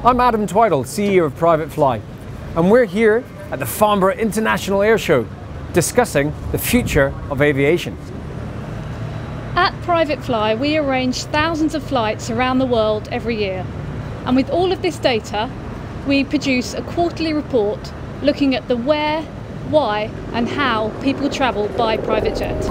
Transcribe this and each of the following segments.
I'm Adam Twiddle, CEO of PrivateFly, and we're here at the Farnborough International Air Show discussing the future of aviation. At PrivateFly, we arrange thousands of flights around the world every year. And with all of this data, we produce a quarterly report looking at the where, why, and how people travel by private jet.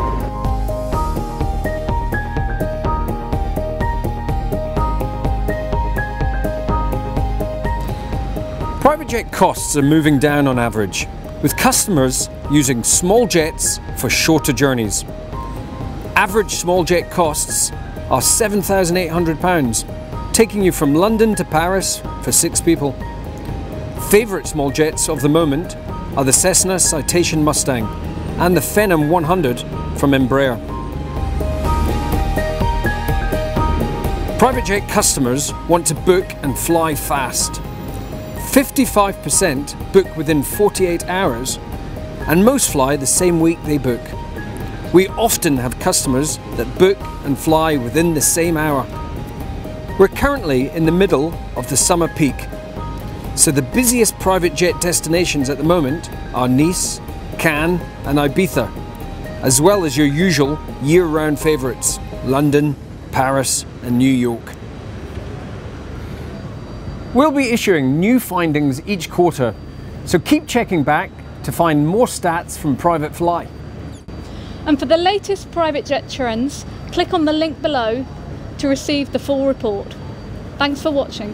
Private jet costs are moving down on average, with customers using small jets for shorter journeys. Average small jet costs are £7,800, taking you from London to Paris for 6 people. Favourite small jets of the moment are the Cessna Citation Mustang and the Phenom 100 from Embraer. Private jet customers want to book and fly fast. 55% book within 48 hours, and most fly the same week they book. We often have customers that book and fly within the same hour. We're currently in the middle of the summer peak, so the busiest private jet destinations at the moment are Nice, Cannes and Ibiza, as well as your usual year-round favourites, London, Paris and New York. We'll be issuing new findings each quarter, so keep checking back to find more stats from PrivateFly. And for the latest private jet trends, click on the link below to receive the full report. Thanks for watching.